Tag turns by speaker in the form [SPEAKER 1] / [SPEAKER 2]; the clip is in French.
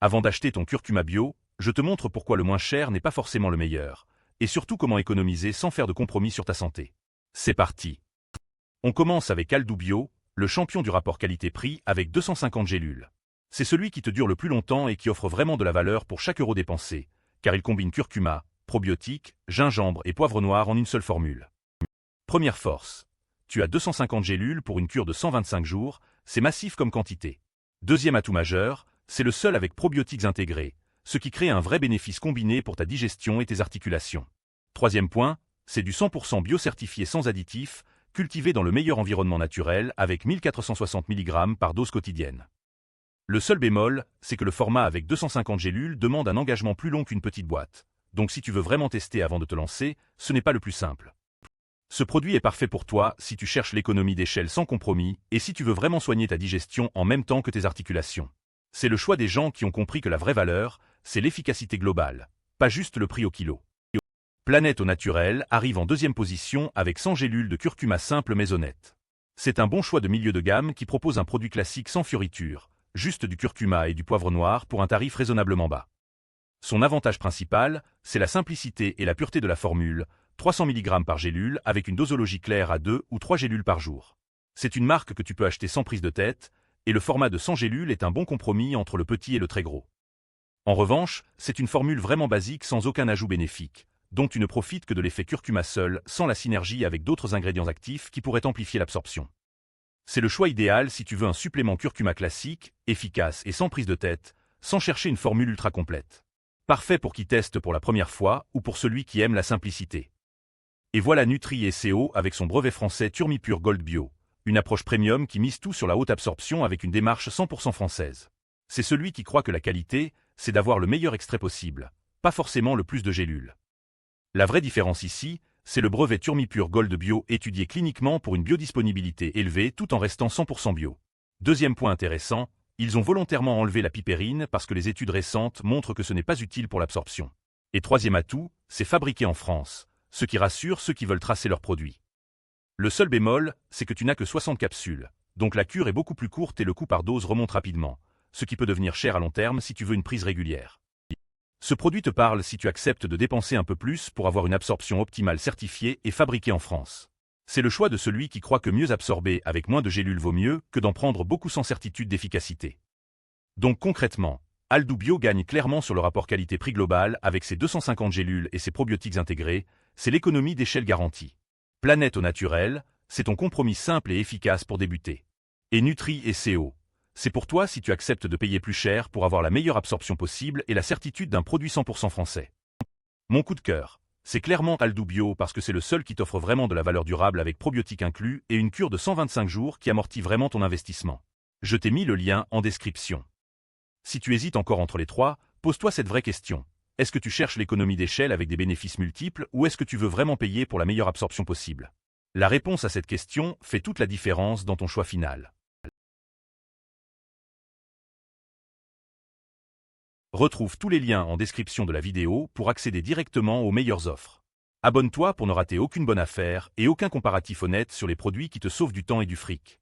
[SPEAKER 1] Avant d'acheter ton curcuma bio, je te montre pourquoi le moins cher n'est pas forcément le meilleur, et surtout comment économiser sans faire de compromis sur ta santé. C'est parti. On commence avec Aldou Bio, le champion du rapport qualité-prix avec 250 gélules. C'est celui qui te dure le plus longtemps et qui offre vraiment de la valeur pour chaque euro dépensé, car il combine curcuma, probiotiques, gingembre et poivre noir en une seule formule. Première force. Tu as 250 gélules pour une cure de 125 jours, c'est massif comme quantité. Deuxième atout majeur, c'est le seul avec probiotiques intégrés, ce qui crée un vrai bénéfice combiné pour ta digestion et tes articulations. Troisième point, c'est du 100% bio-certifié sans additifs, cultivé dans le meilleur environnement naturel avec 1460 mg par dose quotidienne. Le seul bémol, c'est que le format avec 250 gélules demande un engagement plus long qu'une petite boîte. Donc si tu veux vraiment tester avant de te lancer, ce n'est pas le plus simple. Ce produit est parfait pour toi si tu cherches l'économie d'échelle sans compromis et si tu veux vraiment soigner ta digestion en même temps que tes articulations. C'est le choix des gens qui ont compris que la vraie valeur, c'est l'efficacité globale, pas juste le prix au kilo. Planète au naturel arrive en deuxième position avec 100 gélules de curcuma simple maisonnette. C'est un bon choix de milieu de gamme qui propose un produit classique sans fioritures, juste du curcuma et du poivre noir pour un tarif raisonnablement bas. Son avantage principal, c'est la simplicité et la pureté de la formule, 300 mg par gélule avec une dosologie claire à 2 ou 3 gélules par jour. C'est une marque que tu peux acheter sans prise de tête, et le format de 100 gélules est un bon compromis entre le petit et le très gros. En revanche, c'est une formule vraiment basique sans aucun ajout bénéfique, donc tu ne profites que de l'effet curcuma seul, sans la synergie avec d'autres ingrédients actifs qui pourraient amplifier l'absorption. C'est le choix idéal si tu veux un supplément curcuma classique, efficace et sans prise de tête, sans chercher une formule ultra complète. Parfait pour qui teste pour la première fois ou pour celui qui aime la simplicité. Et voilà Nutri & CO avec son brevet français Turmipure Gold Bio, une approche premium qui mise tout sur la haute absorption avec une démarche 100% française. C'est celui qui croit que la qualité, c'est d'avoir le meilleur extrait possible, pas forcément le plus de gélules. La vraie différence ici, c'est le brevet Turmipure Gold Bio étudié cliniquement pour une biodisponibilité élevée tout en restant 100% bio. Deuxième point intéressant, ils ont volontairement enlevé la pipérine parce que les études récentes montrent que ce n'est pas utile pour l'absorption. Et troisième atout, c'est fabriqué en France, ce qui rassure ceux qui veulent tracer leurs produits. Le seul bémol, c'est que tu n'as que 60 capsules, donc la cure est beaucoup plus courte et le coût par dose remonte rapidement, ce qui peut devenir cher à long terme si tu veux une prise régulière. Ce produit te parle si tu acceptes de dépenser un peu plus pour avoir une absorption optimale certifiée et fabriquée en France. C'est le choix de celui qui croit que mieux absorber avec moins de gélules vaut mieux que d'en prendre beaucoup sans certitude d'efficacité. Donc concrètement, Aldou Bio gagne clairement sur le rapport qualité-prix global avec ses 250 gélules et ses probiotiques intégrés, c'est l'économie d'échelle garantie. Planète au naturel, c'est ton compromis simple et efficace pour débuter. Et Nutri & CO, c'est pour toi si tu acceptes de payer plus cher pour avoir la meilleure absorption possible et la certitude d'un produit 100% français. Mon coup de cœur, c'est clairement Aldou Bio parce que c'est le seul qui t'offre vraiment de la valeur durable avec probiotiques inclus et une cure de 125 jours qui amortit vraiment ton investissement. Je t'ai mis le lien en description. Si tu hésites encore entre les trois, pose-toi cette vraie question. Est-ce que tu cherches l'économie d'échelle avec des bénéfices multiples ou est-ce que tu veux vraiment payer pour la meilleure absorption possible? La réponse à cette question fait toute la différence dans ton choix final. Retrouve tous les liens en description de la vidéo pour accéder directement aux meilleures offres. Abonne-toi pour ne rater aucune bonne affaire et aucun comparatif honnête sur les produits qui te sauvent du temps et du fric.